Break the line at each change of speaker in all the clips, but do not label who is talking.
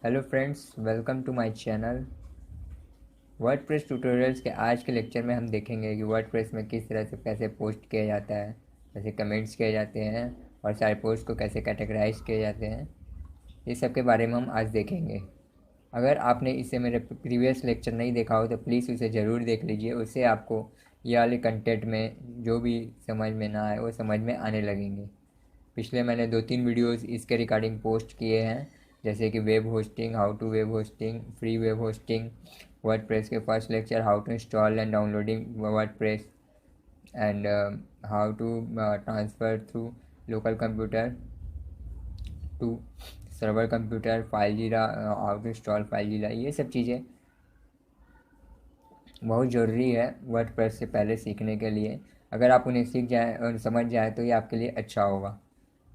Hello friends, welcome to my channel. WordPress tutorials के आज के लेक्चर में हम देखेंगे कि वर्डप्रेस में किस तरह से कैसे पोस्ट किया जाता है, कैसे कमेंट्स किए जाते हैं और सारे पोस्ट को कैसे कैटेगराइज किए जाते हैं। इस सब के बारे में हम आज देखेंगे। अगर आपने इससे मेरे प्रीवियस लेक्चर नहीं देखा हो तो प्लीज़ उसे ज़रूर देख लीजिए। उससे आपको ये वाले कंटेंट में जो भी समझ में ना आए वो समझ में आने लगेंगे। पिछले मैंने 2-3 वीडियोस इसके रिगार्डिंग पोस्ट किए हैं, जैसे कि web hosting, how to web hosting, free web hosting, WordPress के first lecture, how to install and downloading WordPress and how to transfer through local computer to server computer, FileZilla, how to install FileZilla. ये सब चीज़ें बहुत ज़रूरी है WordPress से पहले सीखने के लिए। अगर आप उन्हें सीख जाएँ और समझ जाएँ तो ये आपके लिए अच्छा होगा।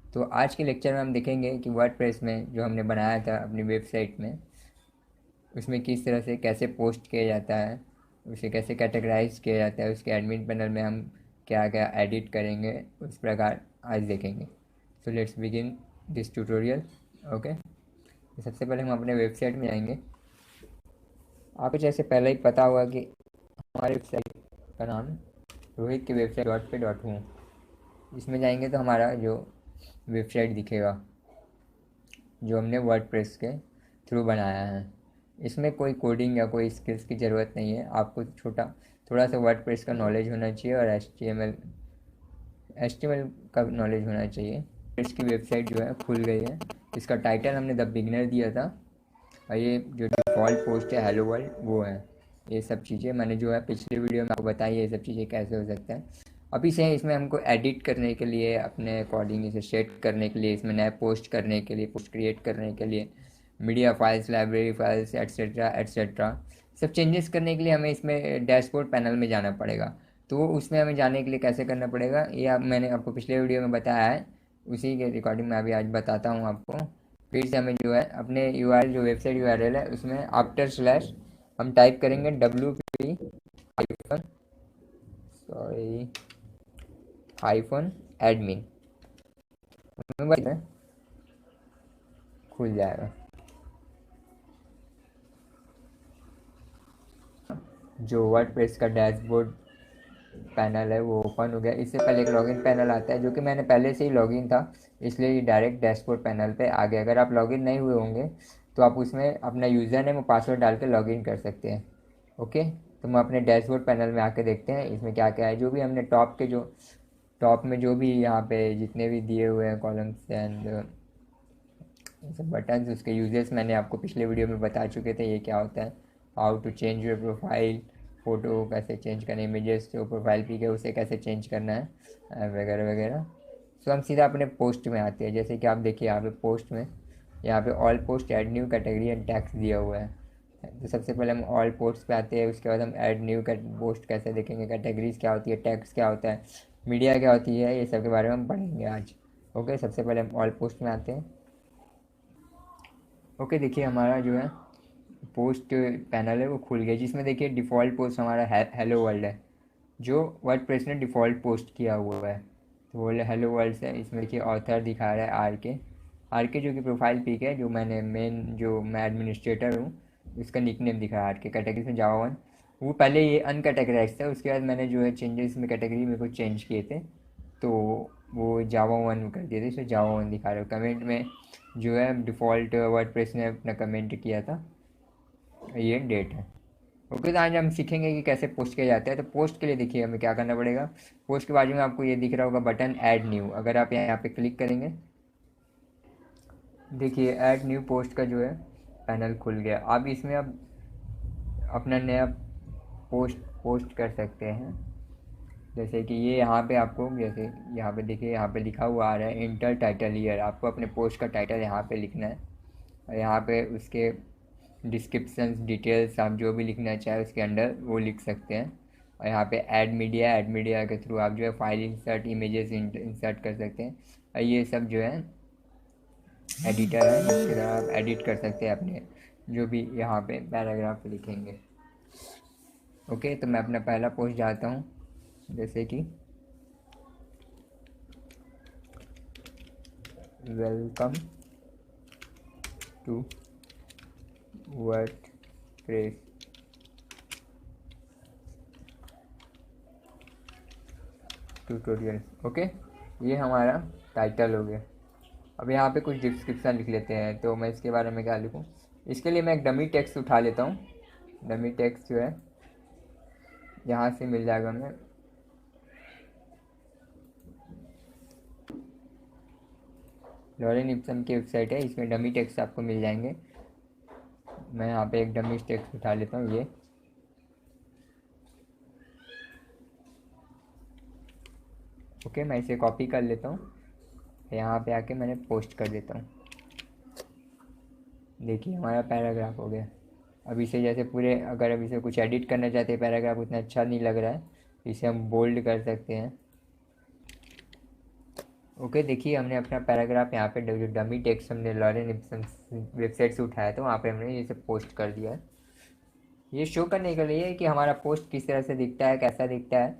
तो आज के लेक्चर में हम देखेंगे कि वर्डप्रेस में जो हमने बनाया था अपनी वेबसाइट में, उसमें किस तरह से कैसे पोस्ट किया जाता है, उसे कैसे कैटेगराइज किया जाता है, उसके एडमिन पैनल में हम क्या क्या एडिट करेंगे, उस प्रकार आज देखेंगे। So let's begin this tutorial. Okay, सबसे पहले हम अपने वेबसाइट में जाएंगे। आपको जैसे पहले ही पता होगा कि हमारी वेबसाइट का नाम रोहित की वेबसाइट .पे.home। इसमें जाएंगे तो हमारा जो वेबसाइट दिखेगा जो हमने वर्डप्रेस के थ्रू बनाया है। इसमें कोई कोडिंग या कोई स्किल्स की ज़रूरत नहीं है। आपको थोड़ा सा वर्डप्रेस का नॉलेज होना चाहिए और एच टी एम एल का नॉलेज होना चाहिए। इसकी वेबसाइट जो है खुल गई है। इसका टाइटल हमने द बिगनर दिया था और ये जो डिफ़ॉल्ट पोस्ट है हेलो वर्ल्ड वो है। ये सब चीज़ें मैंने जो है पिछले वीडियो में आपको बताई है, ये सब चीज़ें कैसे हो सकता है। अभी से इसमें हमको एडिट करने के लिए, अपने अकॉर्डिंग इसे सेट करने के लिए, इसमें नए पोस्ट करने के लिए, पोस्ट क्रिएट करने के लिए, media files, library files, etcetera etcetera, सब चेंजेस करने के लिए हमें इसमें डैशबोर्ड पैनल में जाना पड़ेगा। तो उसमें हमें जाने के लिए कैसे करना पड़ेगा ये मैंने आपको पिछले वीडियो में बताया है। उसी के रिकॉर्डिंग मैं अभी आज बताता हूँ आपको। फिर से हमें जो है अपने यूआरएल, जो वेबसाइट यूआरएल है, उसमें आफ्टर स्लैश हम टाइप करेंगे WP hyphen sorry hyphen admin. खुल जाएगा। जो वर्डप्रेस का डैशबोर्ड पैनल है वो ओपन हो गया। इससे पहले एक लॉगिन पैनल आता है जो कि मैंने पहले से ही लॉगिन था, इसलिए ये डायरेक्ट डैशबोर्ड पैनल पे आ गया। अगर आप लॉगिन नहीं हुए होंगे तो आप उसमें अपना यूज़र नेम और पासवर्ड डाल के लॉगिन कर सकते हैं। ओके, तो हम अपने डैशबोर्ड पैनल में आके देखते हैं इसमें क्या क्या है। जो भी हमने टॉप में जो भी यहाँ पे जितने भी दिए हुए हैं कॉलम्स एंड सब बटन्स, उसके यूजेस मैंने आपको पिछले वीडियो में बता चुके थे ये क्या होता है। How to change your profile, photo कैसे चेंज करना, इमेजेस जो प्रोफाइल पिक है उसे कैसे चेंज करना है, वगैरह वगैरह। सो हम सीधा अपने पोस्ट में आते हैं। जैसे कि आप देखिए यहाँ पे पोस्ट में, यहाँ पे all post add new category and tax दिया हुआ है। तो सबसे पहले हम ऑल पोस्ट पे आते हैं, उसके बाद हम ऐड न्यू पोस्ट कैसे देखेंगे, कैटेगरीज क्या होती है, टैक्स क्या होता है, मीडिया क्या होती है, ये सब के बारे में हम पढ़ेंगे आज। ओके, सबसे पहले हम ऑल पोस्ट में आते हैं। ओके, देखिए हमारा जो है पोस्ट पैनल है वो खुल गया, जिसमें देखिए डिफ़ॉल्ट पोस्ट हमारा हेलो वर्ल्ड है, जो वर्डप्रेस ने डिफ़ॉल्ट पोस्ट किया हुआ है। तो वो हेलो वर्ल्ड से इसमें देखिए ऑथर दिखा रहा है आर के जो कि प्रोफाइल पिक है, जो मैं एडमिनिस्ट्रेटर हूँ, उसका निकनेम दिखा रहा है आर के। कैटेगरीज में जावा 1, वो पहले ये अनकैटेगराइज था, उसके बाद मैंने जो है चेंजेस में कैटेगरी में कुछ चेंज किए थे, तो वो जावा 1 कर दिए थे, इसमें जावा 1 दिखा रहा है। कमेंट में जो है डिफ़ॉल्ट वर्डप्रेस ने अपना कमेंट किया था, ये डेट है। ओके, तो आज हम सीखेंगे कि कैसे पोस्ट किया जाता है। तो पोस्ट के लिए देखिए हमें क्या करना पड़ेगा। पोस्ट के बाजू में आपको ये दिख रहा होगा बटन ऐड न्यू, अगर आप यहाँ पे क्लिक करेंगे, देखिए ऐड न्यू पोस्ट का जो है पैनल खुल गया। अब इसमें आप अपना नया पोस्ट पोस्ट कर सकते हैं। जैसे कि ये यहाँ पे आपको, जैसे यहाँ पे देखिए, यहाँ पे लिखा हुआ आ रहा है इंटर टाइटल ईयर। आपको अपने पोस्ट का टाइटल यहाँ पे लिखना है और यहाँ पे उसके डिस्क्रिप्शन डिटेल्स आप जो भी लिखना चाहे उसके अंडर वो लिख सकते हैं। और यहाँ पे ऐड मीडिया के थ्रू आप जो है फाइल इंसर्ट, इमेजेस इंसर्ट कर सकते हैं। और ये सब जो है एडिटर है, इसके द्वारा आप एडिट कर सकते हैं अपने जो भी यहाँ पे पैराग्राफ लिखेंगे। ओके, तो मैं अपना पहला पोस्ट डालता हूँ, जैसे कि welcome to WordPress tutorial. Okay, ये हमारा टाइटल हो गया। अब यहाँ पे कुछ डिस्क्रिप्शन लिख लेते हैं, तो मैं इसके बारे में क्या लिखूँ। इसके लिए मैं एक डमी टेक्स्ट उठा लेता हूँ। डमी टेक्स्ट जो है यहाँ से मिल जाएगा हमें। लॉरेन इप्सन की वेबसाइट है, इसमें डमी टेक्स्ट आपको मिल जाएंगे। मैं यहाँ पे एक डमी टेक्स्ट उठा लेता हूँ, ये। ओके, मैं इसे कॉपी कर लेता हूँ, यहाँ पे आके मैंने पोस्ट कर देता हूँ। देखिए हमारा पैराग्राफ हो गया। अब इसे जैसे पूरे, अगर अब इसे कुछ एडिट करना चाहते हैं, पैराग्राफ उतना अच्छा नहीं लग रहा है, इसे हम बोल्ड कर सकते हैं। ओके, देखिए हमने अपना पैराग्राफ यहाँ पे जो डमी टेक्स्ट हमने लॉरेन इप्सन वेबसाइट से उठाया था, वहाँ पे हमने इसे पोस्ट कर दिया है। ये शो करने के लिए कि हमारा पोस्ट किस तरह से दिखता है, कैसा दिखता है,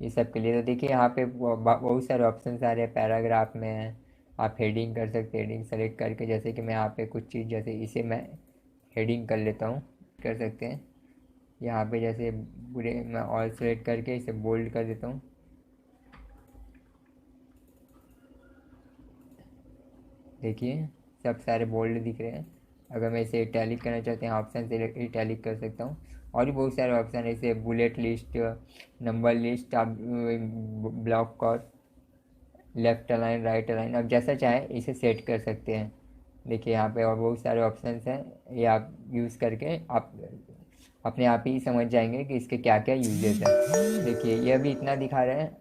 ये सब के लिए। तो देखिए यहाँ पे बहुत सारे ऑप्शन आ रहे हैं पैराग्राफ में। आप हेडिंग कर सकते हैं, हेडिंग सेलेक्ट करके, जैसे कि मैं यहाँ पे कुछ चीज़, जैसे इसे मैं हेडिंग कर लेता हूँ, कर सकते हैं। यहाँ पे जैसे पूरे मैं ऑल सेलेक्ट करके इसे बोल्ड कर देता हूँ। देखिए सब सारे बोल्ड दिख रहे हैं। अगर मैं इसे इटैलिक करना चाहते हैं, ऑप्शन से इटैलिक कर सकता हूँ। और भी बहुत सारे ऑप्शन है, जैसे बुलेट लिस्ट, नंबर लिस्ट, आप block quote, left align, right align, आप जैसा चाहे इसे सेट कर सकते हैं। देखिए यहाँ पे और बहुत सारे ऑप्शंस हैं, ये आप यूज़ करके आप अपने आप ही समझ जाएंगे कि इसके क्या क्या यूजेस हैं। देखिए ये अभी इतना दिखा रहे हैं,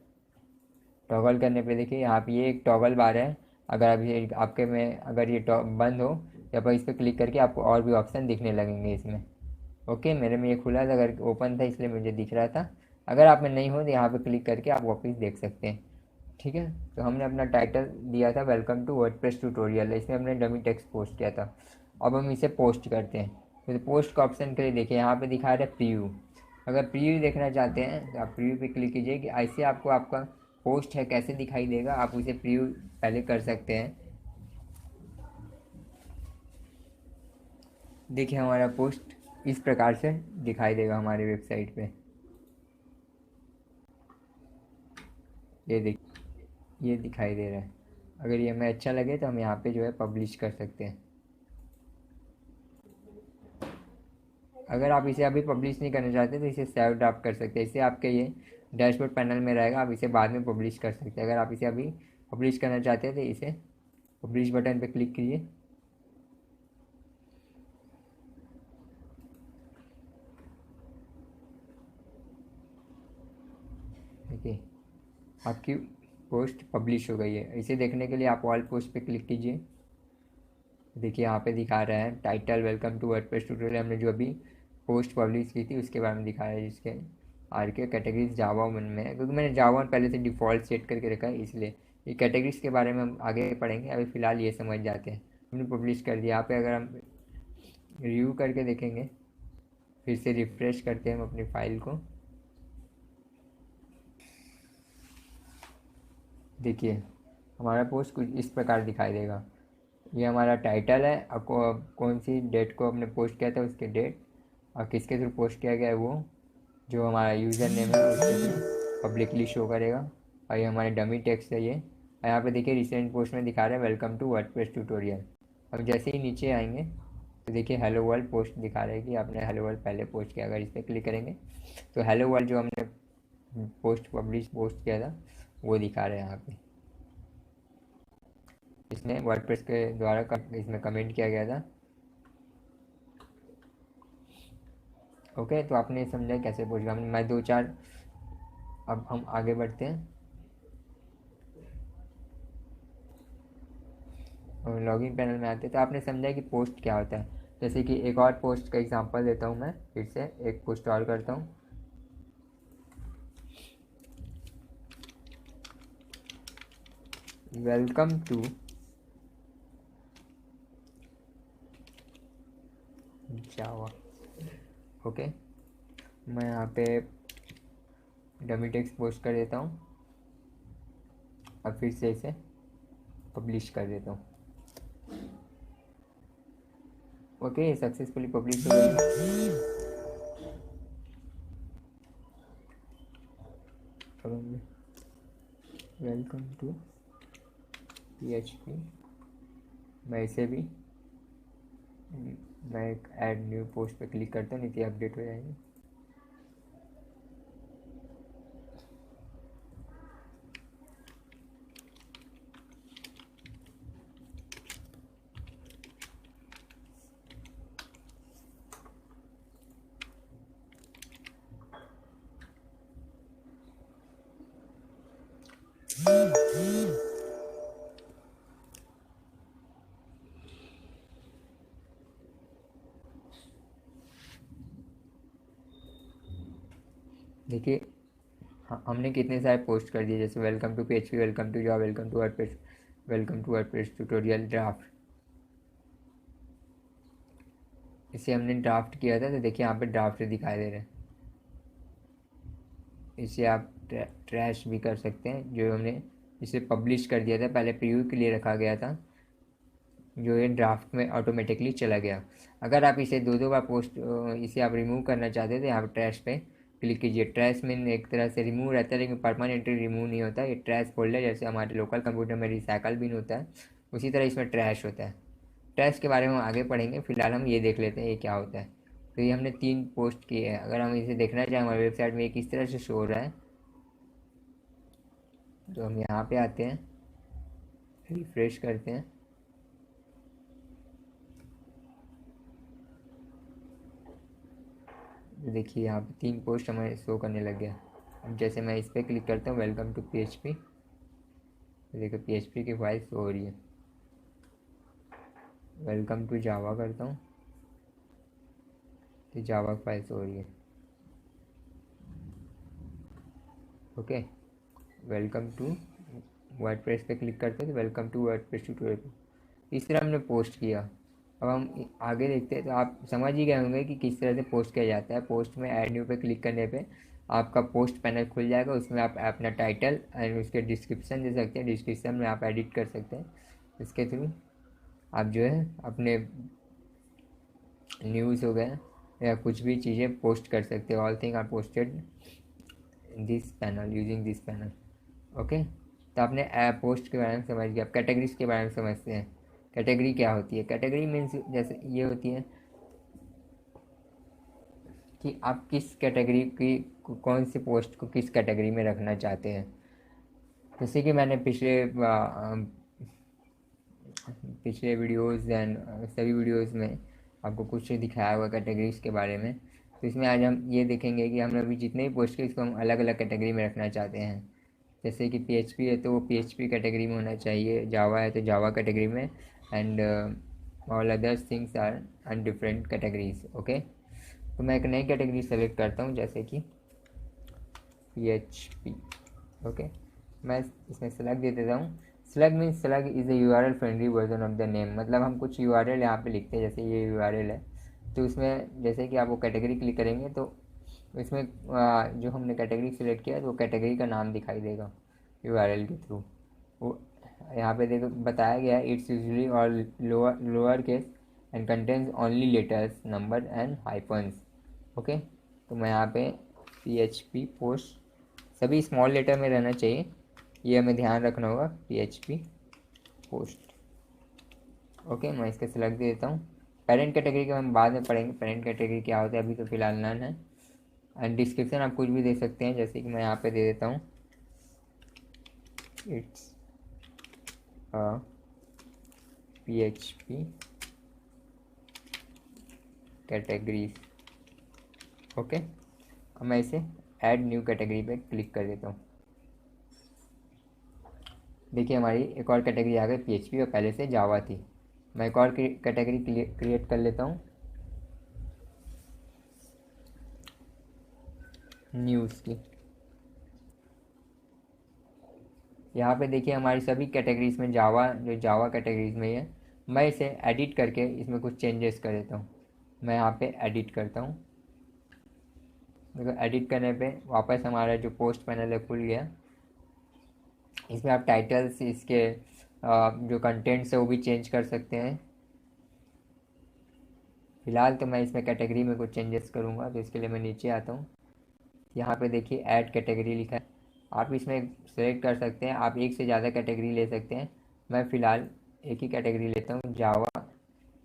टॉगल करने पे देखिए यहाँ पे ये एक टॉगल बार है। अगर आप ये आपके में अगर ये बंद हो, या पर इस पर क्लिक करके आपको और भी ऑप्शन दिखने लगेंगे इसमें। ओके, मेरे में ये खुला था, अगर ओपन था इसलिए मुझे दिख रहा था। अगर आप में नहीं हो तो यहाँ पे क्लिक करके आप वापस देख सकते हैं। ठीक है, तो हमने अपना टाइटल दिया था वेलकम टू वर्डप्रेस ट्यूटोरियल, इसमें हमने डमी टेक्स्ट पोस्ट किया था। अब हम इसे पोस्ट करते हैं। तो पोस्ट का ऑप्शन के लिए देखिए यहाँ पे दिखा रहा है प्रीव्यू। अगर प्रीव्यू देखना चाहते हैं तो आप प्रीव्यू पे क्लिक कीजिए कि ऐसे आपको आपका पोस्ट है कैसे दिखाई देगा, आप उसे प्रीव्यू पहले कर सकते हैं। देखिए हमारा पोस्ट इस प्रकार से दिखाई देगा हमारी वेबसाइट पे। ये ये दिखाई दे रहा है। अगर ये हमें अच्छा लगे तो हम यहाँ पे जो है पब्लिश कर सकते हैं। अगर आप इसे अभी पब्लिश नहीं करना चाहते तो इसे सेव ड्राफ्ट कर सकते हैं, इसे आपके ये डैशबोर्ड पैनल में रहेगा, आप इसे बाद में पब्लिश कर सकते हैं। अगर आप इसे अभी पब्लिश करना चाहते हैं तो इसे पब्लिश बटन पे क्लिक कीजिए। देखिए आपकी पोस्ट पब्लिश हो गई है। इसे देखने के लिए आप ऑल पोस्ट पे क्लिक कीजिए। देखिए यहाँ पे दिखा रहा है title welcome to WordPress tutorial, हमने जो अभी पोस्ट पब्लिश की थी उसके बारे में दिखा रहा है, जिसके आर के कैटेगरीज जावा वन में है, क्योंकि मैंने जावा पहले से डिफ़ॉल्ट सेट करके रखा है इसलिए। ये कैटेगरीज के बारे में हम आगे पढ़ेंगे, अभी फ़िलहाल ये समझ जाते हैं। हमने पब्लिश कर दिया। यहाँ पे अगर हम रिव्यू करके देखेंगे, फिर से रिफ़्रेश करते हैं हम अपनी फ़ाइल को। देखिए हमारा पोस्ट कुछ इस प्रकार दिखाई देगा। ये हमारा टाइटल है, आपको कौन सी डेट को हमने पोस्ट किया था उसके डेट, और किसके थ्रू पोस्ट किया गया है वो, जो हमारा यूज़र नेम है उसके थ्रू पब्लिकली शो करेगा। और ये हमारे डमी टेक्स्ट है ये। और यहाँ पे देखिए रिसेंट पोस्ट में दिखा रहा है वेलकम टू वर्डप्रेस ट्यूटोरियल। अब जैसे ही नीचे आएंगे तो देखिए हेलो वर्ल्ड पोस्ट दिखा रहा है कि आपने हेलो वर्ल्ड पहले पोस्ट किया। अगर इस पर क्लिक करेंगे तो हेलो वर्ल्ड जो हमने पोस्ट किया था वो दिखा रहा है यहाँ पे। इसमें वर्डप्रेस के द्वारा इसमें कमेंट किया गया था। ओके, तो आपने समझा कैसे पोस्ट करना। मैं दो चार, अब हम आगे बढ़ते हैं और लॉगिन पैनल में आते हैं। तो आपने समझा कि पोस्ट क्या होता है। जैसे कि एक और पोस्ट का एग्जांपल देता हूँ, मैं फिर से एक पोस्ट और करता हूँ। Welcome to Java. ओके, मैं यहाँ पे डमी टेक्स्ट पोस्ट कर देता हूँ और फिर से इसे पब्लिश कर देता हूँ। ओके, सक्सेसफुली पब्लिश हो गई। Welcome to PHP। मैं इसे भी मैं एक ऐड न्यू पोस्ट पे क्लिक करता हूँ, नीचे अपडेट हो जाएंगे। देखिए, हाँ, हमने कितने सारे पोस्ट कर दिए, जैसे welcome to PHP, welcome to job, welcome to WordPress, welcome to WordPress tutorial draft. इसे हमने ड्राफ्ट किया था, तो देखिए यहाँ पे ड्राफ्ट दिखाई दे रहे हैं। इसे आप ट्रैश भी कर सकते हैं, जो हमने इसे पब्लिश कर दिया था, पहले प्रीव्यू के लिए रखा गया था, जो ये ड्राफ्ट में ऑटोमेटिकली चला गया। अगर आप इसे दो दो बार पोस्ट इसे आप रिमूव करना चाहते हैं तो यहाँ पर ट्रैश पे क्लिक कीजिए। ट्रैश में एक तरह से रिमूव रहता है, लेकिन परमानेंटली रिमूव नहीं होता। ये ट्रैश फोल्डर जैसे हमारे लोकल कंप्यूटर में रिसाइकल बिन होता है, उसी तरह इसमें ट्रैश होता है। ट्रैश के बारे में हम आगे पढ़ेंगे, फिलहाल हम ये देख लेते हैं ये क्या होता है। तो ये हमने 3 पोस्ट किए हैं। अगर हम इसे देखना चाहें हमारी वेबसाइट में ये किस तरह से शो हो रहा है, तो हम यहाँ पे आते हैं, रिफ्रेश करते हैं। देखिए यहाँ पे 3 पोस्ट हमें शो करने लग गया। अब जैसे मैं इस पर क्लिक करता हूँ, वेलकम टू PHP, देखो PHP की फाइल शो हो रही है। वेलकम टू जावा करता हूँ, तो जावा की फाइल शो हो रही है। ओके, वेलकम टू वर्डप्रेस पे क्लिक करते हैं तो वेलकम टू वर्डप्रेस ट्यूटोरियल। इस तरह हमने पोस्ट किया। अब हम आगे देखते हैं, तो आप समझ ही गए होंगे कि किस तरह से पोस्ट किया जाता है। पोस्ट में ऐड न्यू पे क्लिक करने पे आपका पोस्ट पैनल खुल जाएगा, उसमें आप अपना टाइटल एंड उसके डिस्क्रिप्शन दे सकते हैं। डिस्क्रिप्शन में आप एडिट कर सकते हैं। इसके थ्रू आप जो है अपने न्यूज़ हो गए या कुछ भी चीज़ें पोस्ट कर सकते हो। All thing are posted this panel using this panel. Okay, तो आपने ऐप पोस्ट के बारे में समझ गया। अब कैटेगरीज के बारे में समझते हैं। कैटेगरी क्या होती है? कैटेगरी मीन्स जैसे ये होती है कि आप किस कैटेगरी की कौन सी पोस्ट को किस कैटेगरी में रखना चाहते हैं। जैसे कि मैंने पिछले वीडियोस एंड सभी वीडियोस में आपको कुछ दिखाया हुआ कैटेगरीज के बारे में। तो इसमें आज हम ये देखेंगे कि हमने अभी जितने भी पोस्ट किए इसको हम अलग अलग कैटेगरी में रखना चाहते हैं। जैसे कि PHP है तो वो PHP कैटेगरी में होना चाहिए, जावा है तो जावा कैटेगरी में, and all others things are and different categories. Okay, तो मैं एक नई कैटेगरी सेलेक्ट करता हूँ, जैसे कि PHP। ओके, मैं इसमें सेलेक्ट दे देता हूँ। Select means select is a URL friendly version of the name. मतलब हम कुछ URL यहाँ पे लिखते हैं, जैसे ये URL है, तो उसमें जैसे कि आप वो कैटेगरी क्लिक करेंगे तो इसमें जो हमने कैटेगरी सेलेक्ट किया है तो वो कैटेगरी का नाम दिखाई देगा URL के थ्रू। वो यहाँ पे देखो बताया गया है, इट्स यूजली और lower case and contains only letters, number and hyphens. Okay, तो मैं यहाँ पे PHP पोस्ट सभी स्मॉल लेटर में रहना चाहिए, ये हमें ध्यान रखना होगा। PHP post. ओके, मैं इसका सिलेक्ट दे देता हूँ। पेरेंट कैटेगरी का हम बाद में पढ़ेंगे, पेरेंट कैटेगरी क्या होता है, अभी तो फिलहाल नन है। एंड डिस्क्रिप्शन आप कुछ भी दे सकते हैं, जैसे कि मैं यहाँ पे दे देता हूँ, इट्स PHP कैटेगरीज। ओके, अब मैं इसे ऐड न्यू कैटेगरी पे क्लिक कर देता हूँ। देखिए हमारी एक और कैटेगरी आ गई PHP और पहले से जावा थी। मैं एक और कैटेगरी क्रिएट कर लेता हूँ, न्यूज़ की। यहाँ पे देखिए हमारी सभी कैटेगरीज में जावा, जो जावा कैटेगरीज में है, मैं इसे एडिट करके इसमें कुछ चेंजेस कर देता हूँ। मैं यहाँ पे एडिट करता हूँ। देखो एडिट करने पे वापस हमारा जो पोस्ट पैनल है खुल गया। इसमें आप टाइटल्स, इसके जो कंटेंट्स है वो भी चेंज कर सकते हैं। फ़िलहाल तो मैं इसमें कैटेगरी में कुछ चेंजेस करूँगा, तो इसके लिए मैं नीचे आता हूँ। यहाँ पे देखिए ऐड कैटेगरी लिखा है, आप इसमें सेलेक्ट कर सकते हैं, आप एक से ज़्यादा कैटेगरी ले सकते हैं। मैं फ़िलहाल एक ही कैटेगरी लेता हूँ, जावा।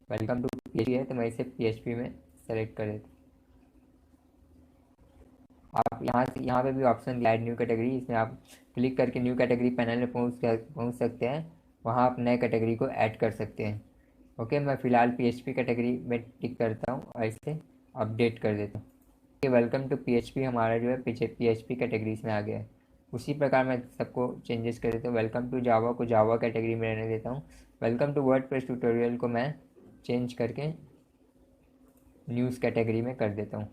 वेलकम टू पीएचपी है तो मैं इसे पीएचपी में सेलेक्ट कर देता हूँ। आप यहाँ पे भी ऑप्शन दिया ऐड न्यू कैटेगरी, इसमें आप क्लिक करके न्यू कैटेगरी पैनल में पहुँच सकते हैं। वहाँ आप नए कैटेगरी को ऐड कर सकते हैं। ओके, मैं फ़िलहाल पीएचपी कैटेगरी में टिक करता हूँ और इसे अपडेट कर देता हूँ। वेलकम टू पीएचपी हमारा जो है पीछे पीएचपी कैटेगरीज में आ गया है। उसी प्रकार मैं सबको चेंजेस कर देता हूँ। वेलकम टू जावा को जावा कैटेगरी में रहने देता हूँ। वेलकम टू वर्डप्रेस ट्यूटोरियल को मैं चेंज करके न्यूज़ कैटेगरी में कर देता हूँ।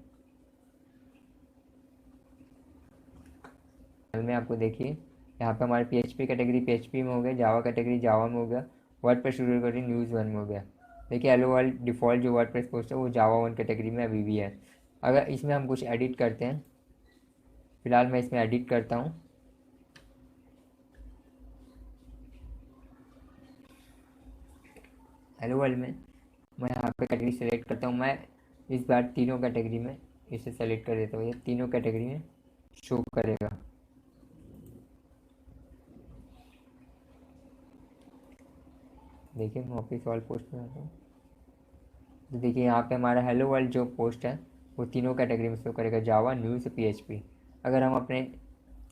में आपको देखिए यहाँ पे हमारे पीएचपी कैटेगरी पीएचपी में हो गया, जावा कैटेगरी जावा में हो गया, WordPress tutorial category news one में हो गया। देखिए हेलो वर्ल्ड डिफ़ॉल्ट जो वर्डप्रेस पोस्ट है वो जावा वन कैटेगरी में अभी भी है। अगर इसमें हम कुछ एडिट करते हैं, फ़िलहाल मैं इसमें एडिट करता हूँ। हेलो वर्ल्ड में मैं यहाँ पे कैटेगरी सेलेक्ट करता हूँ। मैं इस बार तीनों कैटेगरी में इसे सेलेक्ट कर देता हूँ, ये तीनों कैटेगरी में शो करेगा। देखिए मैं वापस ऑल पोस्ट में आता हूँ, तो देखिए यहाँ पे हमारा हेलो वर्ल्ड जो पोस्ट है वो तीनों कैटेगरी में शो करेगा, जावा न्यूज़ पीएचपी। अगर हम अपने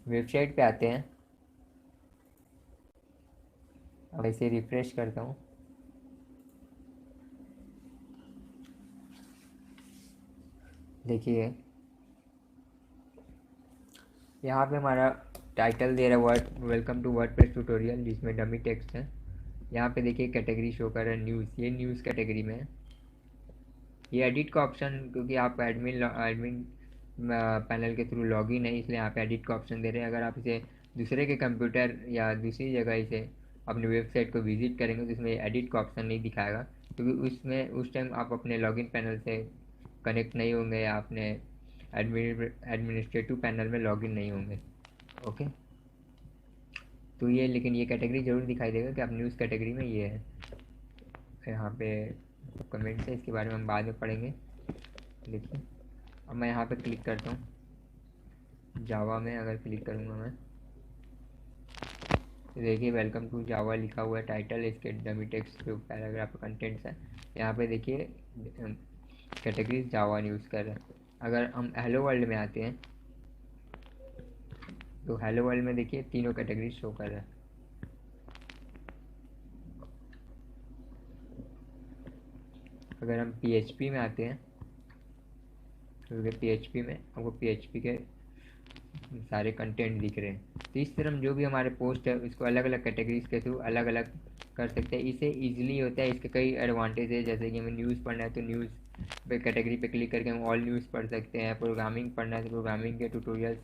वेबसाइट पे आते हैं, अब इसे रिफ्रेश करता हूँ, देखिए यहाँ पे हमारा टाइटल दे रहा है word welcome to WordPress tutorial, जिसमें डमी टेक्स्ट है। यहाँ पे देखिए कैटेगरी शो कर रहा है न्यूज़, ये न्यूज़ कैटेगरी में है। ये एडिट का ऑप्शन, क्योंकि आप एडमिन पैनल के थ्रू लॉगिन है इसलिए आप एडिट का ऑप्शन दे रहे हैं। अगर आप इसे दूसरे के कंप्यूटर या दूसरी जगह इसे अपनी वेबसाइट को विजिट करेंगे तो इसमें एडिट का ऑप्शन नहीं दिखाएगा, क्योंकि उसमें उस टाइम आप अपने लॉगिन पैनल से कनेक्ट नहीं होंगे या अपने एडमिनिस्ट्रेटिव पैनल में लॉगिन नहीं होंगे। ओके, तो ये लेकिन ये कैटेगरी ज़रूर दिखाई देगा कि आप न्यूज़ कैटेगरी में ये है। यहाँ पे कमेंट्स है, इसके बारे में हम बाद में पढ़ेंगे। देखिए अब मैं यहाँ पे क्लिक करता हूँ, जावा में अगर क्लिक करूँगा मैं, तो देखिए वेलकम टू जावा लिखा हुआ है, टाइटल इसके डमी टेक्स्ट जो पैराग्राफ कंटेंट्स है। यहाँ पे देखिए कैटेगरीज जावा न्यूज़ कर रहा है। अगर हम हेलो वर्ल्ड में आते हैं तो हेलो वर्ल्ड में देखिए तीनों कैटेगरीज शो कर रहा है। अगर हम पीएचपी में आते हैं तो पीएचपी में हमको पीएचपी के सारे कंटेंट दिख रहे हैं। तो इस तरह जो भी हमारे पोस्ट है उसको अलग अलग कैटेगरीज के थ्रू अलग अलग कर सकते हैं। इसे इजीली होता है, इसके कई एडवांटेज है, जैसे कि हमें न्यूज़ पढ़ना है तो न्यूज़ पे कैटेगरी पे क्लिक करके हम ऑल न्यूज़ पढ़ सकते हैं। प्रोग्रामिंग पढ़ना है तो प्रोग्रामिंग के ट्यूटोरियल्स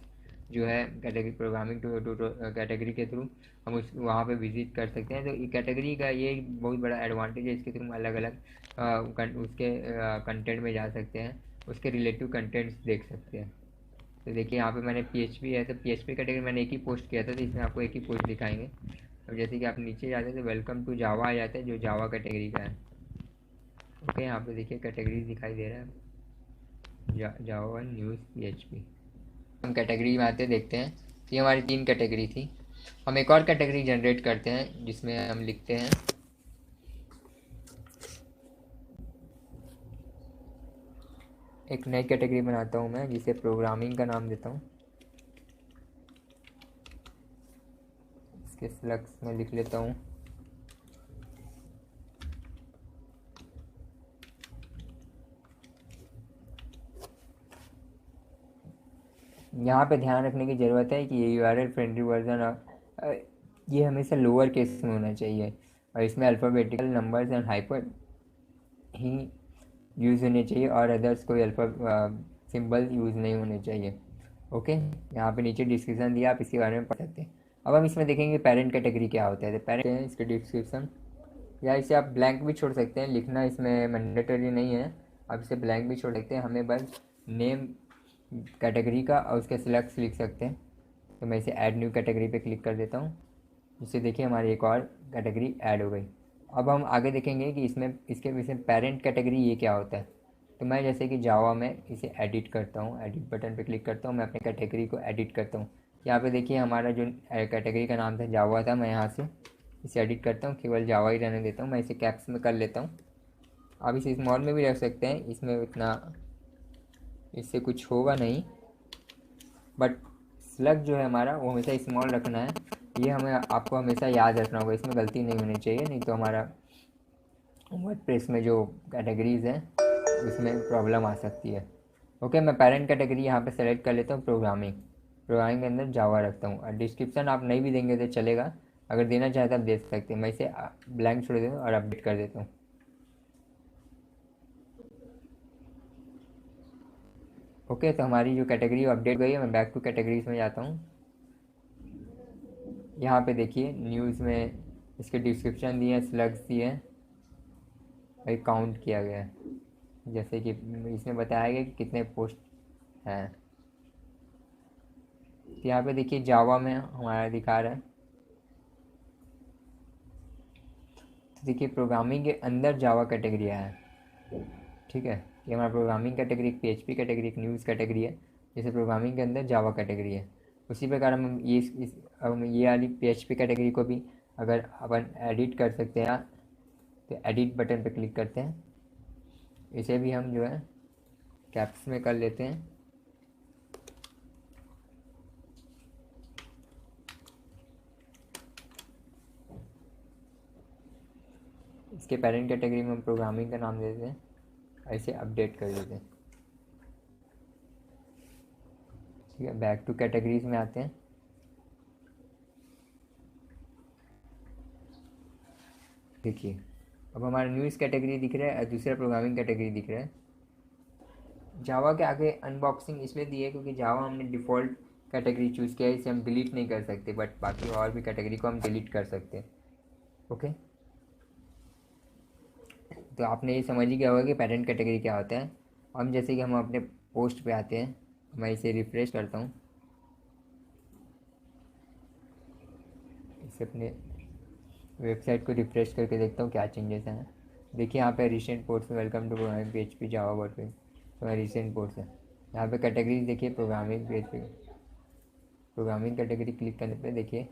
जो है कैटेगरी प्रोग्रामिंग कैटेगरी के थ्रू हम उस वहाँ पे विजिट कर सकते हैं। तो ये कैटेगरी का ये बहुत बड़ा एडवांटेज है, इसके थ्रू हम अलग अलग उसके कंटेंट में जा सकते हैं, उसके रिलेटिव कंटेंट्स देख सकते हैं। तो देखिए यहाँ पे मैंने पीएचपी है तो पीएचपी कैटेगरी मैंने एक ही पोस्ट किया था, तो इसमें आपको एक ही पोस्ट दिखाएंगे। अब जैसे कि आप नीचे जाते हैं तो वेलकम टू जावा आ जाता है जो जावा कैटेगरी का है। ओके, यहाँ पे देखिए कैटेगरी दिखाई दे रहा है, जावा न्यूज़ पीएचपी। हम कैटेगरी में आते देखते हैं, तो ये हमारी 3 कैटेगरी थी। हम एक और कैटेगरी जनरेट करते हैं जिसमें हम लिखते हैं एक नई कैटेगरी बनाता हूँ मैं, जिसे प्रोग्रामिंग का नाम देता हूँ। इसके फ्लक्स में लिख लेता हूँ यहाँ पे ध्यान रखने की ज़रूरत है कि ये यूआरएल फ्रेंडली वर्जन ये हमेशा लोअर केस में होना चाहिए और इसमें alphabetical numbers and hyper he use होने चाहिए और अदर्स कोई अल्फ़ा सिंबल यूज़ नहीं होने चाहिए। ओके, यहाँ पे नीचे डिस्क्रिप्शन दिया, आप इसके बारे में पढ़ सकते हैं। अब हम इसमें देखेंगे पेरेंट कैटेगरी क्या होता है। तो पेरेंट है इसके डिस्क्रिप्शन, या इसे आप ब्लैंक भी छोड़ सकते हैं, लिखना इसमें मैंडेटरी नहीं है, आप इसे ब्लैंक भी छोड़ सकते हैं। हमें बस नेम कैटेगरी का और उसके सिलेक्ट लिख सकते हैं। तो मैं इसे ऐड न्यू कैटेगरी पे क्लिक कर देता हूँ, जिससे देखिए हमारी एक और कैटेगरी ऐड हो गई। अब हम आगे देखेंगे कि इसमें इसके विषय पेरेंट कैटेगरी ये क्या होता है। तो मैं जैसे कि जावा में इसे एडिट करता हूँ, एडिट बटन पे क्लिक करता हूँ, मैं अपने कैटेगरी को एडिट करता हूँ। यहाँ पे देखिए हमारा जो कैटेगरी का नाम था जावा था, मैं यहाँ से इसे एडिट करता हूँ, केवल जावा ही रहने देता हूँ। मैं इसे कैप्स में कर लेता हूँ। आप इसे स्मॉल में भी रख सकते हैं, इसमें उतना इससे कुछ होगा नहीं, बट स्लग जो है हमारा वो हमेशा स्मॉल रखना है। ये हमें आपको हमेशा याद रखना होगा, इसमें गलती नहीं होनी चाहिए, नहीं तो हमारा वर्डप्रेस में जो कैटेगरीज हैं उसमें प्रॉब्लम आ सकती है। ओके, मैं पेरेंट कैटेगरी यहाँ पे सेलेक्ट कर लेता हूँ, प्रोग्रामिंग। प्रोग्रामिंग के अंदर जावा रखता हूँ, और डिस्क्रिप्शन आप नहीं भी देंगे तो चलेगा, अगर देना चाहे तो आप दे सकते हैं। मैं इसे ब्लैंक छोड़ देता हूँ और अपडेट कर देता हूँ। ओके, तो हमारी जो कैटेगरी अपडेट गई है। मैं बैक टू कैटेगरीज में जाता हूँ। यहाँ पे देखिए न्यूज़ में इसके डिस्क्रिप्शन दिए हैं, स्लग्स दिए हैं, और काउंट किया गया है, जैसे कि इसमें बताया गया कि कितने पोस्ट हैं। तो यहाँ पे देखिए जावा में हमारा दिखा रहा है। तो देखिए प्रोग्रामिंग के अंदर जावा कैटेगरी है, ठीक है। ये हमारा प्रोग्रामिंग कैटेगरी, एक पीएचपी कैटेगरी, एक न्यूज़ कैटेगरी है, जैसे प्रोग्रामिंग के अंदर जावा कैटेगरी है। उसी प्रकार हम हम ये वाली पीएचपी कैटेगरी को भी अगर अपन एडिट कर सकते हैं, तो एडिट बटन पर क्लिक करते हैं, इसे भी हम जो है कैप्स में कर लेते हैं। इसके पेरेंट कैटेगरी में हम प्रोग्रामिंग का नाम दे देते हैं, ऐसे अपडेट कर देते हैं। ठीक है, बैक टू कैटेगरीज में आते हैं। देखिए अब हमारा न्यूज़ कैटेगरी दिख रहा है और दूसरा प्रोग्रामिंग कैटेगरी दिख रहा है। जावा के आगे अनबॉक्सिंग इसलिए दी है क्योंकि जावा हमने डिफ़ॉल्ट कैटेगरी चूज़ किया है, इसे हम डिलीट नहीं कर सकते, बट बाकी और भी कैटेगरी को हम डिलीट कर सकते हैं। ओके, तो आपने ये समझ ही गया होगा कि पेरेंट कैटेगरी क्या होता है। हम जैसे कि हम अपने पोस्ट पे आते हैं, मैं इसे रिफ्रेश करता हूँ, इसे अपने वेबसाइट को रिफ्रेश करके देखता हूँ क्या चेंजेस हैं। देखिए यहाँ पे रिसेंट पोस्ट में welcome to programming PHP Java WordPress, तो मैं रिसेंट पोस्ट है। यहाँ पे कैटेगरीज देखिए, programming PHP, programming category click करने पे देखिए